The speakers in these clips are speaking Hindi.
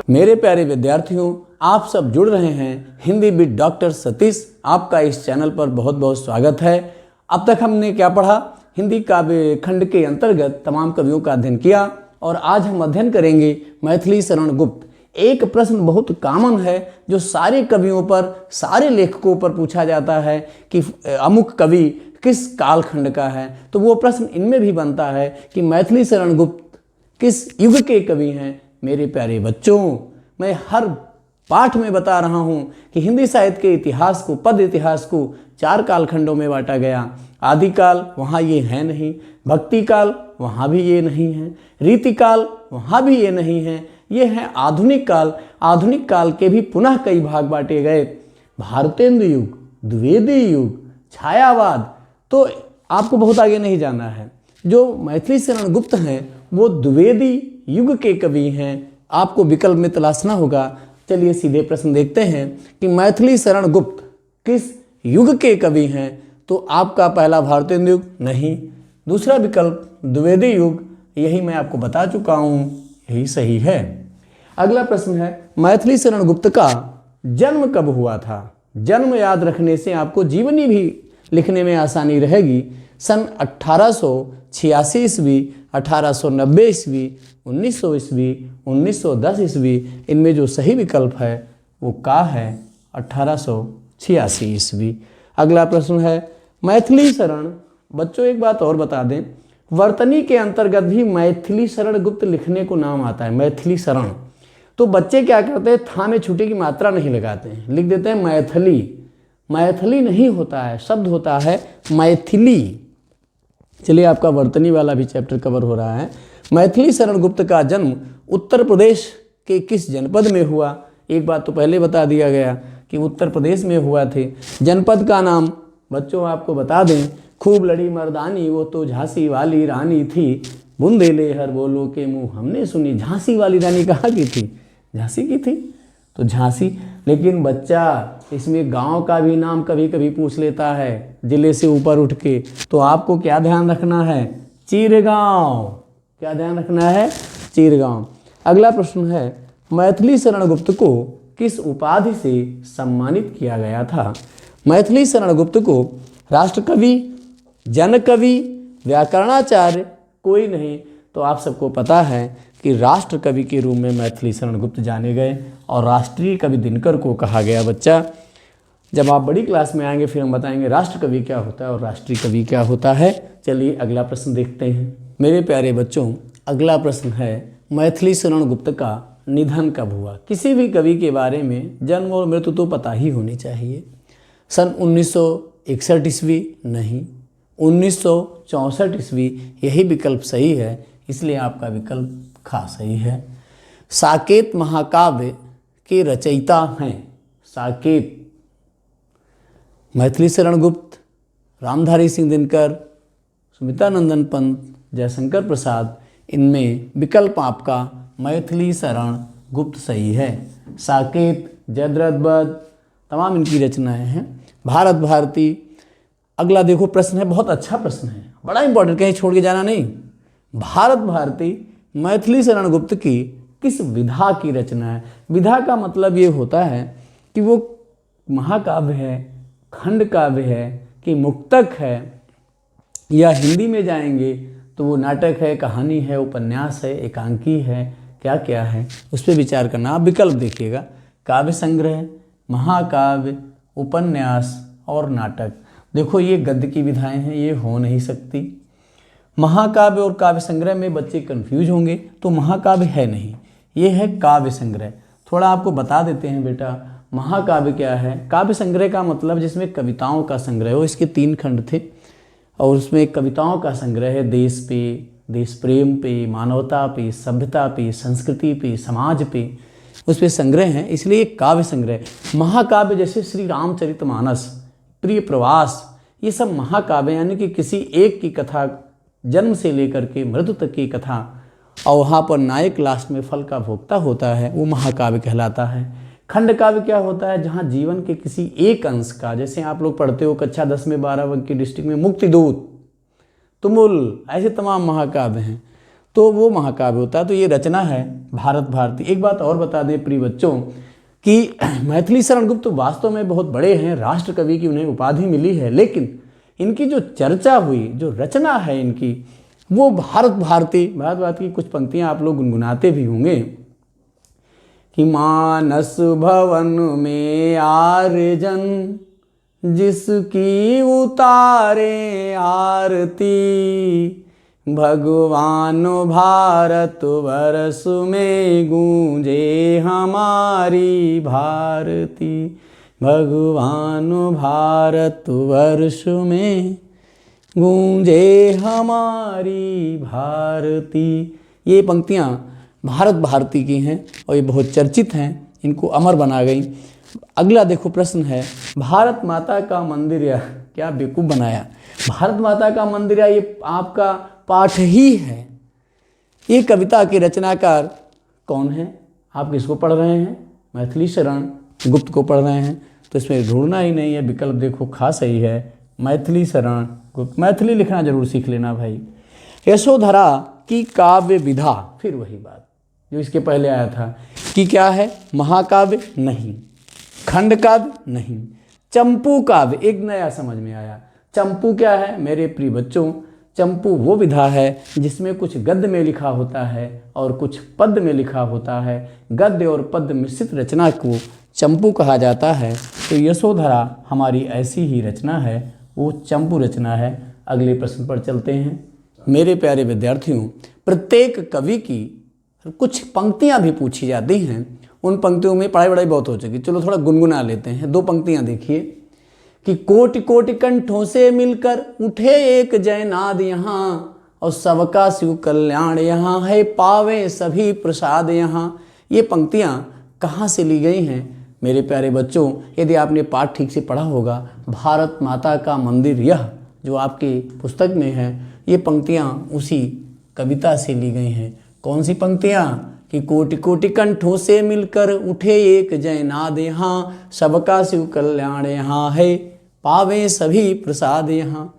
मेरे प्यारे विद्यार्थियों, आप सब जुड़ रहे हैं हिंदी विद डॉक्टर सतीश। आपका इस चैनल पर बहुत बहुत स्वागत है। अब तक हमने क्या पढ़ा? हिंदी काव्य खंड के अंतर्गत तमाम कवियों का अध्ययन किया और आज हम अध्ययन करेंगे मैथिली शरण गुप्त। एक प्रश्न बहुत कॉमन है जो सारे कवियों पर, सारे लेखकों पर पूछा जाता है कि अमुक कवि किस कालखंड का है। तो वो प्रश्न इनमें भी बनता है कि मैथिली शरण गुप्त किस युग के कवि हैं। मेरे प्यारे बच्चों, मैं हर पाठ में बता रहा हूँ कि हिंदी साहित्य के इतिहास को, पद इतिहास को 4 कालखंडों में बांटा गया। आदिकाल वहाँ ये है नहीं, भक्ति काल वहाँ भी ये नहीं है, रीतिकाल वहाँ भी ये नहीं है, ये है आधुनिक काल। आधुनिक काल के भी पुनः कई भाग बांटे गए। भारतेंदु युग, द्विवेदी युग, छायावाद। तो आपको बहुत आगे नहीं जाना है। जो मैथिली शरण गुप्त हैं वो द्विवेदी युग के कवि हैं। आपको विकल्प में तलाशना होगा। चलिए सीधे प्रश्न देखते हैं कि मैथिली शरण गुप्त किस युग के कवि हैं। तो आपका पहला भारतेंदु युग नहीं, दूसरा विकल्प द्विवेदी युग, यही मैं आपको बता चुका हूँ, यही सही है। अगला प्रश्न है मैथिली शरण गुप्त का जन्म कब हुआ था। जन्म याद रखने से आपको जीवनी भी लिखने में आसानी रहेगी। सन 1886 ईस्वी, 1890 ईस्वी, 1900 ईस्वी, 1910 ईस्वी। इनमें जो सही विकल्प है वो का है 1886 ईस्वी। अगला प्रश्न है मैथिली शरण। बच्चों एक बात और बता दें, वर्तनी के अंतर्गत भी मैथिली शरण गुप्त लिखने को नाम आता है, मैथिली शरण। तो बच्चे क्या करते हैं, था में छुट्टी की मात्रा नहीं लगाते हैं, लिख देते हैं मैथिली। मैथिली नहीं होता है, शब्द होता है मैथिली। चलिए आपका वर्तनी वाला भी चैप्टर कवर हो रहा है। मैथिली शरण गुप्त का जन्म उत्तर प्रदेश के किस जनपद में हुआ। एक बात तो पहले बता दिया गया कि उत्तर प्रदेश में हुआ थे। जनपद का नाम बच्चों आपको बता दें, खूब लड़ी मर्दानी वो तो झांसी वाली रानी थी, बुंदेले हर बोलो के मुँह हमने सुनी। झांसी वाली रानी कहाँ की थी? झांसी की थी, तो झांसी। लेकिन बच्चा इसमें गांव का भी नाम कभी कभी पूछ लेता है जिले से ऊपर उठ के। तो आपको क्या ध्यान रखना है? चीरगांव। क्या ध्यान रखना है? चीरगांव। अगला प्रश्न है मैथिली शरण गुप्त को किस उपाधि से सम्मानित किया गया था। मैथिली शरण गुप्त को राष्ट्रकवि, जनकवि, व्याकरणाचार्य कोई नहीं। तो आप सबको पता है कि राष्ट्र कवि के रूप में मैथिली शरण गुप्त जाने गए और राष्ट्रीय कवि दिनकर को कहा गया। बच्चा जब आप बड़ी क्लास में आएंगे फिर हम बताएंगे राष्ट्र कवि क्या होता है और राष्ट्रीय कवि क्या होता है। चलिए अगला प्रश्न देखते हैं। मेरे प्यारे बच्चों, अगला प्रश्न है मैथिली शरण गुप्त का निधन कब हुआ। किसी भी कवि के बारे में जन्म और मृत्यु तो पता ही होनी चाहिए। सन 1961 ईस्वी नहीं, 1964 ईस्वी, यही विकल्प सही है, इसलिए आपका विकल्प खा सही है। साकेत महाकाव्य के रचयिता हैं। साकेत मैथिली शरण गुप्त, रामधारी सिंह दिनकर, सुमित्रानंदन पंत, जयशंकर प्रसाद। इनमें विकल्प आपका मैथिली शरण गुप्त सही है। साकेत, जयद्रथ बध, तमाम इनकी रचनाएं हैं। भारत भारती। अगला देखो प्रश्न है, बहुत अच्छा प्रश्न है, बड़ा इंपॉर्टेंट, कहीं छोड़ के जाना नहीं। भारत भारती मैथिली शरण गुप्त की किस विधा की रचना है। विधा का मतलब ये होता है कि वो महाकाव्य है, खंड काव्य है कि मुक्तक है, या हिंदी में जाएंगे तो वो नाटक है, कहानी है, उपन्यास है, एकांकी है, क्या क्या है, उस पर विचार करना। आप विकल्प देखिएगा, काव्य संग्रह, महाकाव्य, उपन्यास और नाटक। देखो ये गद्य की विधाएं हैं, ये हो नहीं सकती। महाकाव्य और काव्य संग्रह में बच्चे कंफ्यूज होंगे, तो महाकाव्य है नहीं, ये है काव्य संग्रह। थोड़ा आपको बता देते हैं बेटा, महाकाव्य क्या है। काव्य संग्रह का मतलब जिसमें कविताओं का संग्रह हो। इसके 3 खंड थे और उसमें कविताओं का संग्रह है, देश पे, देश प्रेम पे, मानवता पे, सभ्यता पे, संस्कृति पे, समाज पे, उस पर संग्रह है, इसलिए काव्य संग्रह। महाकाव्य जैसे श्री रामचरितमानस, प्रिय प्रवास, ये सब महाकाव्य, यानी कि किसी एक की कथा, जन्म से लेकर के मृत्यु तक की कथा, और वहाँ पर नायक लास्ट में फल का भोक्ता होता है, वो महाकाव्य कहलाता है। खंड काव्य क्या होता है, जहाँ जीवन के किसी एक अंश का, जैसे आप लोग पढ़ते हो कक्षा 10 में 12 अंक की डिस्ट्रिक्ट में मुक्तिदूत, तुमुल, ऐसे तमाम महाकाव्य हैं। तो वो महाकाव्य होता है। तो ये रचना है भारत भारती। एक बात और बता दें प्रिय बच्चों कि मैथिली शरण गुप्त वास्तव में बहुत बड़े हैं, राष्ट्र कवि की उन्हें उपाधि मिली है, लेकिन इनकी जो चर्चा हुई, जो रचना है इनकी, वो भारत भारती। भारत भारती की कुछ पंक्तियाँ आप लोग गुनगुनाते भी होंगे कि मानस भवन में आर्यजन जिसकी उतारे आरती, भगवान भारत वर्ष में गूंजे हमारी भारती, भगवान भारत वर्ष में गूंजे हमारी भारती। ये पंक्तियाँ भारत भारती की हैं और ये बहुत चर्चित हैं, इनको अमर बना गई। अगला देखो प्रश्न है, भारत माता का मंदिर या क्या बेवकूफ़ बनाया। भारत माता का मंदिर या ये आपका पाठ ही है। ये कविता के रचनाकार कौन है? आप किसको पढ़ रहे हैं? मैथिली शरण गुप्त को पढ़ रहे हैं। तो इसमें ढूंढना ही नहीं है, विकल्प देखो खा सही है, मैथिली शरण गुप्त। मैथिली लिखना जरूर सीख लेना भाई। यशोधरा की काव्य विधा, फिर वही बात जो इसके पहले आया था कि क्या है, महाकाव्य नहीं, खंड काव्य नहीं, चंपू काव्य। एक नया समझ में आया। चंपू क्या है मेरे प्रिय बच्चों? चंपू वो विधा है जिसमें कुछ गद्य में लिखा होता है और कुछ पद्य में लिखा होता है। गद्य और पद्य मिश्रित रचना को चंपू कहा जाता है। तो यशोधरा हमारी ऐसी ही रचना है, वो चंपू रचना है। अगले प्रश्न पर चलते हैं। मेरे प्यारे विद्यार्थियों, प्रत्येक कवि की कुछ पंक्तियाँ भी पूछी जाती हैं। उन पंक्तियों में पढ़ाई वढ़ाई बहुत हो चुकी, चलो थोड़ा गुनगुना लेते हैं। दो पंक्तियाँ देखिए कि कोटि कोटि कंठों से मिलकर उठे एक जयनाद यहाँ, और सबका शिव कल्याण यहाँ है, पावे सभी प्रसाद यहाँ। ये पंक्तियाँ कहाँ से ली गई हैं मेरे प्यारे बच्चों? यदि आपने पाठ ठीक से पढ़ा होगा, भारत माता का मंदिर यह जो आपके पुस्तक में है, ये पंक्तियाँ उसी कविता से ली गई हैं। कौन सी पंक्तियाँ? कि कोटि कोटि कंठों से मिलकर उठे एक जयनाद यहाँ, सबका शिव कल्याण यहाँ है, पावे सभी प्रसाद यहाँ।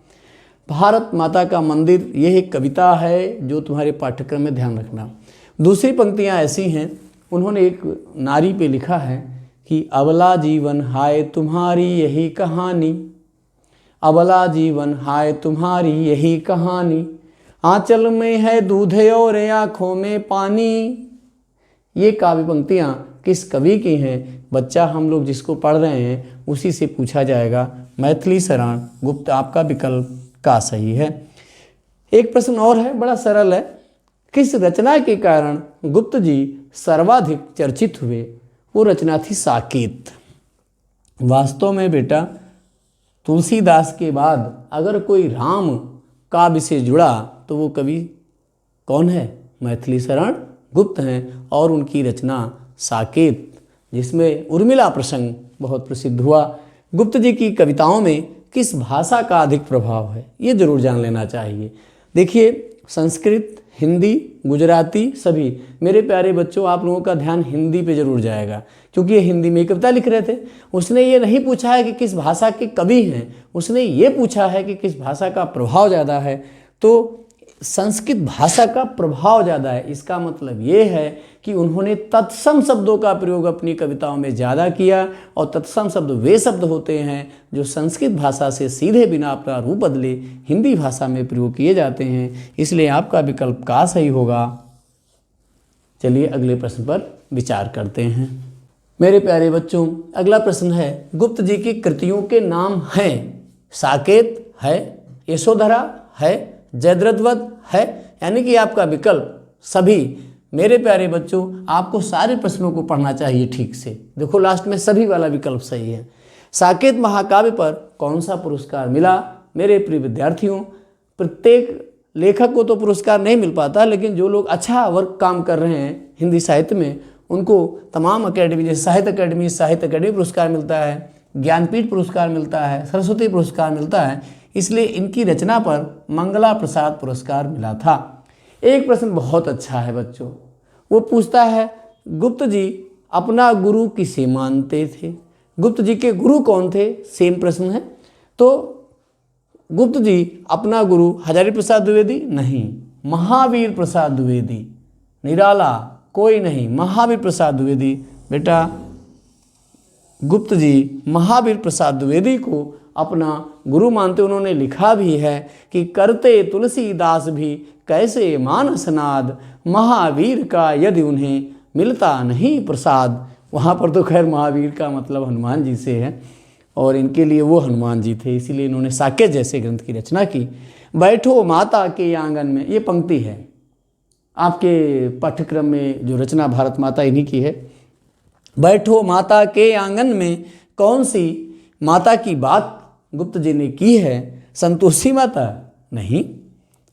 भारत माता का मंदिर यह एक कविता है जो तुम्हारे पाठ्यक्रम में ध्यान रखना। दूसरी पंक्तियाँ ऐसी हैं, उन्होंने एक नारी पे लिखा है कि अबला जीवन हाय तुम्हारी यही कहानी, अबला जीवन हाय तुम्हारी यही कहानी, आंचल में है दूध और आँखों में पानी। ये काव्य पंक्तियाँ किस कवि की हैं? बच्चा हम लोग जिसको पढ़ रहे हैं उसी से पूछा जाएगा। मैथिली शरण गुप्त आपका विकल्प का सही है। एक प्रश्न और है, बड़ा सरल है। किस रचना के कारण गुप्त जी सर्वाधिक चर्चित हुए? वो रचना थी साकेत। वास्तव में बेटा तुलसीदास के बाद अगर कोई राम काव्य से जुड़ा तो वो कवि कौन है? मैथिली शरण गुप्त हैं, और उनकी रचना साकेत, जिसमें उर्मिला प्रसंग बहुत प्रसिद्ध हुआ। गुप्त जी की कविताओं में किस भाषा का अधिक प्रभाव है, ये जरूर जान लेना चाहिए। देखिए, संस्कृत, हिंदी, गुजराती सभी। मेरे प्यारे बच्चों, आप लोगों का ध्यान हिंदी पे जरूर जाएगा, क्योंकि ये हिंदी में कविता लिख रहे थे। उसने ये नहीं पूछा है कि किस भाषा के कवि हैं, उसने ये पूछा है कि किस भाषा का प्रभाव ज़्यादा है। तो संस्कृत भाषा का प्रभाव ज़्यादा है, इसका मतलब ये है कि उन्होंने तत्सम शब्दों का प्रयोग अपनी कविताओं में ज़्यादा किया, और तत्सम शब्द वे शब्द होते हैं जो संस्कृत भाषा से सीधे बिना अपना रूप बदले हिंदी भाषा में प्रयोग किए जाते हैं। इसलिए आपका विकल्प का सही होगा। चलिए अगले प्रश्न पर विचार करते हैं। मेरे प्यारे बच्चों, अगला प्रश्न है, गुप्त जी की कृतियों के नाम हैं? साकेत है, यशोधरा है, जयद्रथवध है, यानी कि आपका विकल्प सभी। मेरे प्यारे बच्चों, आपको सारे प्रश्नों को पढ़ना चाहिए ठीक से। देखो लास्ट में सभी वाला विकल्प सही है। साकेत महाकाव्य पर कौन सा पुरस्कार मिला? मेरे प्रिय विद्यार्थियों, प्रत्येक लेखक को तो पुरस्कार नहीं मिल पाता, लेकिन जो लोग अच्छा वर्क काम कर रहे हैं हिंदी साहित्य में, उनको तमाम अकेडमी, जैसे साहित्य अकेडमी पुरस्कार मिलता है, ज्ञानपीठ पुरस्कार मिलता है, सरस्वती पुरस्कार मिलता है। इसलिए इनकी रचना पर मंगला प्रसाद पुरस्कार मिला था। एक प्रश्न बहुत अच्छा है बच्चों, वो पूछता है, गुप्त जी अपना गुरु किसे मानते थे? गुप्त जी के गुरु कौन थे? सेम प्रश्न है। तो गुप्त जी अपना गुरु हजारी प्रसाद द्विवेदी नहीं महावीर प्रसाद द्विवेदी, निराला कोई नहीं, महावीर प्रसाद द्विवेदी। बेटा गुप्त जी महावीर प्रसाद द्विवेदी को अपना गुरु मानते, उन्होंने लिखा भी है कि करते तुलसीदास भी कैसे मानस नाद, महावीर का यदि उन्हें मिलता नहीं प्रसाद। वहाँ पर तो खैर महावीर का मतलब हनुमान जी से है और इनके लिए वो हनुमान जी थे, इसीलिए इन्होंने साकेत जैसे ग्रंथ की रचना की। बैठो माता के आंगन में, ये पंक्ति है आपके पाठ्यक्रम में, जो रचना भारत माता इन्हीं की है। बैठो माता के आंगन में, कौन सी माता की बात गुप्त जी ने की है? संतोषी माता नहीं,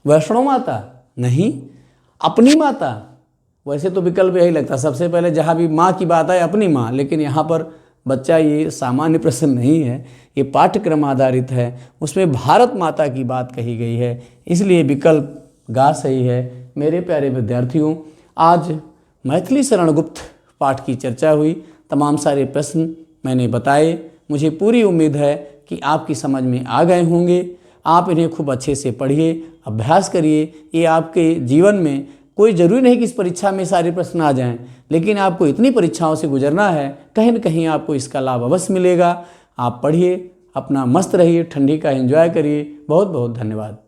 वैष्णो माता नहीं, अपनी माता। वैसे तो विकल्प यही लगता, सबसे पहले जहाँ भी माँ की बात आए अपनी माँ, लेकिन यहाँ पर बच्चा ये सामान्य प्रश्न नहीं है, ये पाठ्यक्रम आधारित है, उसमें भारत माता की बात कही गई है, इसलिए विकल्प गा सही है। मेरे प्यारे विद्यार्थियों, आज मैथिली शरण गुप्त पाठ की चर्चा हुई, तमाम सारे प्रश्न मैंने बताए। मुझे पूरी उम्मीद है कि आपकी समझ में आ गए होंगे। आप इन्हें खूब अच्छे से पढ़िए, अभ्यास करिए। ये आपके जीवन में कोई ज़रूरी नहीं कि इस परीक्षा में सारे प्रश्न आ जाएं, लेकिन आपको इतनी परीक्षाओं से गुजरना है, कहीं न कहीं आपको इसका लाभ अवश्य मिलेगा। आप पढ़िए, अपना मस्त रहिए, ठंडी का एंजॉय करिए। बहुत बहुत धन्यवाद।